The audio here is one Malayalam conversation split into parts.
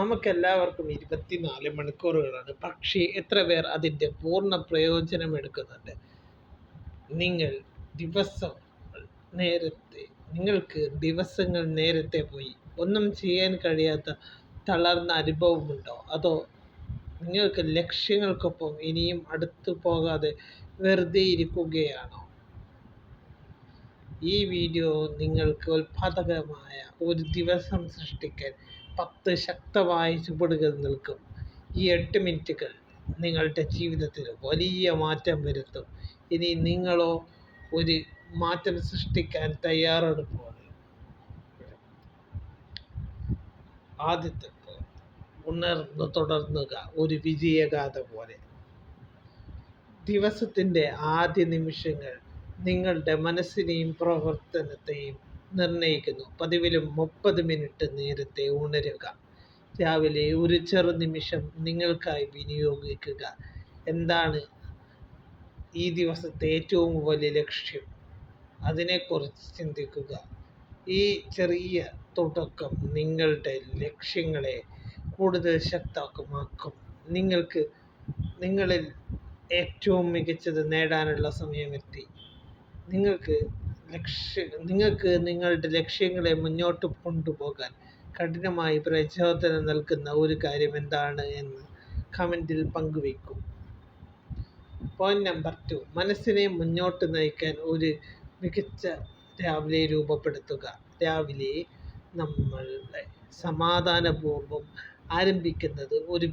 നമുക്കെല്ലാവർക്കും 24 മണിക്കൂറുകളാണ്. പക്ഷേ എത്ര പേർ അതിൻ്റെ പൂർണ്ണ പ്രയോജനം എടുക്കുന്നുണ്ട്? നിങ്ങൾ നിങ്ങൾക്ക് ദിവസങ്ങൾ നേരത്തെ പോയി ഒന്നും ചെയ്യാൻ കഴിയാത്ത തളർന്ന അനുഭവമുണ്ടോ? അതോ നിങ്ങൾക്ക് ലക്ഷ്യങ്ങൾക്കൊപ്പം ഇനിയും അടുത്തു പോകാതെ വെറുതെ ഇരിക്കുകയാണോ? ഈ വീഡിയോ നിങ്ങൾക്ക് ഉത്പാദകമായ ഒരു ദിവസം സൃഷ്ടിക്കാൻ 10 ശക്തമായ ചുവടുകൾ നൽകും. ഈ 8 മിനിറ്റുകൾ നിങ്ങളുടെ ജീവിതത്തിൽ വലിയ മാറ്റം വരുത്തും. ഇനി നിങ്ങളോ ഒരു മാറ്റം സൃഷ്ടിക്കാൻ തയ്യാറെടുപ്പോൾ. ആദ്യത്തെ ഉണർന്നു തുടർന്നുക ഒരു വിജയഗാഥ പോലെ. ദിവസത്തിൻ്റെ ആദ്യ നിമിഷങ്ങൾ നിങ്ങളുടെ മനസ്സിനെയും പ്രവർത്തനത്തെയും നിർണ്ണയിക്കുന്നു. പതിവിലും 30 മിനിറ്റ് നേരത്തെ ഉണരുക. രാവിലെ ഒരു ചെറു നിമിഷം നിങ്ങൾക്കായി വിനിയോഗിക്കുക. എന്താണ് ഈ ദിവസത്തെ ഏറ്റവും വലിയ ലക്ഷ്യം? അതിനെക്കുറിച്ച് ചിന്തിക്കുക. ഈ ചെറിയ തുടക്കം നിങ്ങളുടെ ലക്ഷ്യങ്ങളെ കൂടുതൽ ശക്തമാക്കും. നിങ്ങളിൽ ഏറ്റവും മികച്ചത് നേടാനുള്ള സമയമെത്തി. നിങ്ങൾക്ക് നിങ്ങളുടെ ലക്ഷ്യങ്ങളെ മുന്നോട്ട് കൊണ്ടുപോകാൻ കഠിനമായി പ്രചോദനം നൽകുന്ന ഒരു കാര്യം എന്താണ് എന്ന് കമൻറ്റിൽ പങ്കുവയ്ക്കൂ. പോയിന്റ് നമ്പർ 2, മനസ്സിനെ മുന്നോട്ട് നയിക്കാൻ ഒരു മികച്ച രാവിലെ രൂപപ്പെടുത്തുക. രാവിലെ നമ്മളെ സമാധാനപൂർവ്വം ആരംഭിക്കുന്നത് ഒരു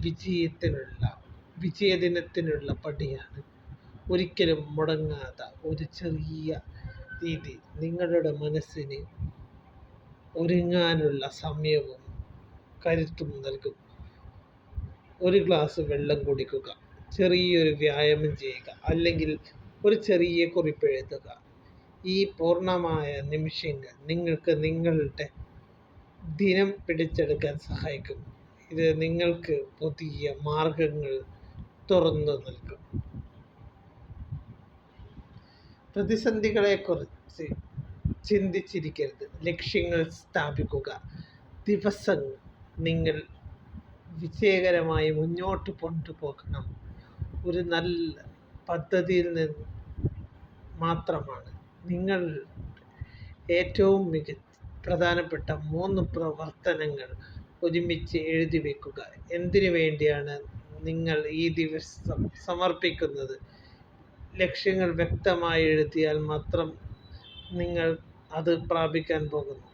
വിജയദിനത്തിനുള്ള പടിയാണ്. ഒരിക്കലും മുടങ്ങാത്ത ഒരു ചെറിയ രീതി നിങ്ങളുടെ മനസ്സിന് ഒരുങ്ങാനുള്ള സമയവും കരുത്തും നൽകും. ഒരു ഗ്ലാസ് വെള്ളം കുടിക്കുക, ചെറിയൊരു വ്യായാമം ചെയ്യുക, അല്ലെങ്കിൽ ഒരു ചെറിയ കുറിപ്പ് എഴുതുക. ഈ പൂർണ്ണമായ നിമിഷങ്ങൾ നിങ്ങൾക്ക് നിങ്ങളുടെ ദിനം പിടിച്ചെടുക്കാൻ സഹായിക്കും. ഇത് നിങ്ങൾക്ക് പുതിയ മാർഗങ്ങൾ തുറന്നു നൽകും. പ്രതിസന്ധികളെക്കുറിച്ച് ചിന്തിച്ചിരിക്കരുത്, ലക്ഷ്യങ്ങൾ സ്ഥാപിക്കുക. ദിവസം നിങ്ങൾ വിജയകരമായി മുന്നോട്ട് കൊണ്ടുപോകണം ഒരു നല്ല പദ്ധതിയിൽ നിന്ന് മാത്രമാണ്. നിങ്ങൾ ഏറ്റവും പ്രധാനപ്പെട്ട 3 പ്രവർത്തനങ്ങൾ ഒരുമിച്ച് എഴുതി വയ്ക്കുക. എന്തിനു വേണ്ടിയാണ് നിങ്ങൾ ഈ ദിവസം സമർപ്പിക്കുന്നത്? ലക്ഷ്യങ്ങൾ വ്യക്തമായി എഴുതിയാൽ മാത്രം നിങ്ങൾ അത് പ്രാപിക്കാൻ പോകുന്നു.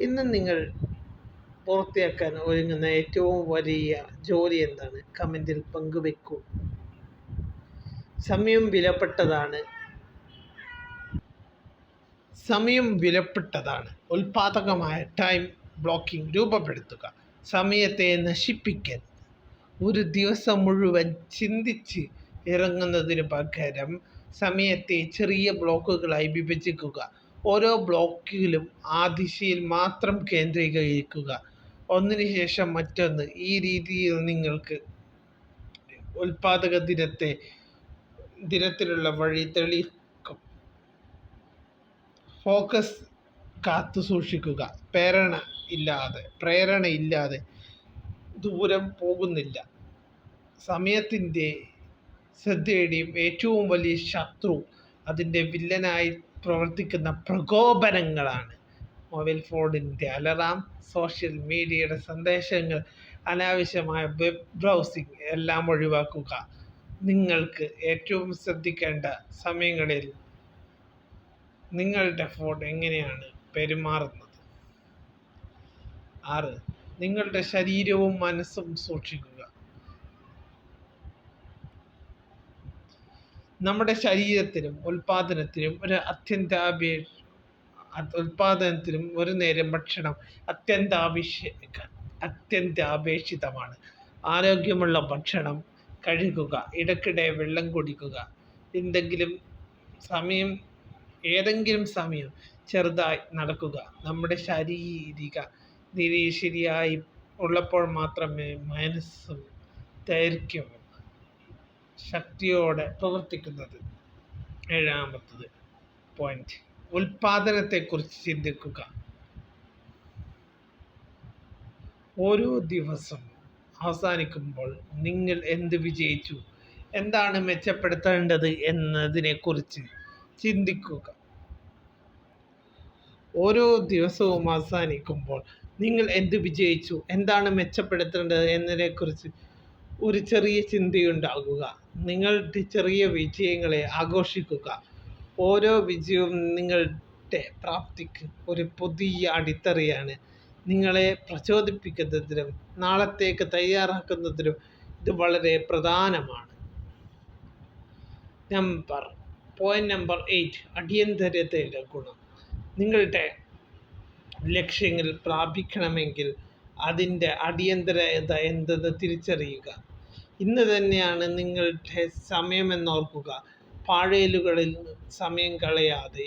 ഇന്ന് നിങ്ങൾ പൂർത്തിയാക്കാൻ ഒരുങ്ങുന്ന ഏറ്റവും വലിയ ജോലി എന്താണ്? കമൻറ്റിൽ പങ്കുവെക്കൂ. സമയം വിലപ്പെട്ടതാണ്. ഉൽപാദകമായ ടൈം ബ്ലോക്കിംഗ് രൂപപ്പെടുത്തുക. സമയത്തെ നശിപ്പിക്കാൻ ഒരു ദിവസം മുഴുവൻ ചിന്തിച്ച് ഇറങ്ങുന്നതിന് പകരം സമയത്തെ ചെറിയ ബ്ലോക്കുകളായി വിഭജിക്കുക. ഓരോ ബ്ലോക്കിലും ആ ദിശയിൽ മാത്രം കേന്ദ്രീകരിക്കുക, ഒന്നിനു ശേഷം മറ്റൊന്ന്. ഈ രീതിയിൽ നിങ്ങൾക്ക് ഉൽപാദക ദിനത്തിലുള്ള വഴി തെളിയിക്കും. ഫോക്കസ് കാത്തു സൂക്ഷിക്കുക. പ്രേരണ ഇല്ലാതെ ദൂരം പോകുന്നില്ല. സമയത്തിൻ്റെ ശ്രദ്ധയുടെയും ഏറ്റവും വലിയ ശത്രു അതിൻ്റെ വില്ലനായി പ്രവർത്തിക്കുന്ന പ്രകോപനങ്ങളാണ്. മൊബൈൽ ഫോണിൻ്റെ അലറാം, സോഷ്യൽ മീഡിയയുടെ സന്ദേശങ്ങൾ, അനാവശ്യമായ വെബ് ബ്രൗസിംഗ് എല്ലാം ഒഴിവാക്കുക. നിങ്ങൾക്ക് ഏറ്റവും ശ്രദ്ധിക്കേണ്ട സമയങ്ങളിൽ നിങ്ങളുടെ ഫോൺ എങ്ങനെയാണ് പെരുമാറുന്നത്? 6, നിങ്ങളുടെ ശരീരവും മനസ്സും സൂക്ഷിക്കുക. നമ്മുടെ ശരീരത്തിനും ഉൽപാദനത്തിനും ഒരു നേരം ഭക്ഷണം അത്യന്താപേക്ഷിതമാണ്. ആരോഗ്യമുള്ള ഭക്ഷണം കഴിക്കുക, ഇടയ്ക്കിടെ വെള്ളം കുടിക്കുക, ഏതെങ്കിലും സമയം ചെറുതായി നടക്കുക. നമ്മുടെ ശാരീരിക നില ശരിയായി ഉള്ളപ്പോൾ മാത്രമേ മനസ്സും ദൈർഘ്യവും ശക്തിയോടെ പ്രവർത്തിക്കുന്നത്. 7ാമത്തെ പോയിന്റ്, ഉൽപാദനത്തെക്കുറിച്ച് ചിന്തിക്കുക. ഓരോ ദിവസം അവസാനിക്കുമ്പോൾ നിങ്ങൾ എന്ത് വിജയിച്ചു, എന്താണ് മെച്ചപ്പെടുത്തേണ്ടത് എന്നതിനെക്കുറിച്ച് ചിന്തിക്കുക. ഓരോ ദിവസവും അവസാനിക്കുമ്പോൾ നിങ്ങൾ എന്ത് വിജയിച്ചു, എന്താണ് മെച്ചപ്പെടുത്തേണ്ടത് എന്നതിനെക്കുറിച്ച് ഒരു ചെറിയ ചിന്തയുണ്ടാകുക. നിങ്ങളുടെ ചെറിയ വിജയങ്ങളെ ആഘോഷിക്കുക. ഓരോ വിജയവും നിങ്ങളുടെ പ്രാപ്തിക്ക് ഒരു പുതിയ അടിത്തറയാണ്. നിങ്ങളെ പ്രചോദിപ്പിക്കുന്നതിനും നാളത്തേക്ക് തയ്യാറാക്കുന്നതിനും ഇത് വളരെ പ്രധാനമാണ്. പോയിന്റ് നമ്പർ 8, അടിയന്തരതയുടെ ഗുണം. നിങ്ങളുടെ ലക്ഷ്യങ്ങൾ പ്രാപിക്കണമെങ്കിൽ അതിൻ്റെ അടിയന്തരത എന്തെന്ന് തിരിച്ചറിയുക. ഇന്ന് തന്നെയാണ് നിങ്ങളുടെ സമയമെന്നോർക്കുക. പാഴേലുകളിൽ സമയം കളയാതെ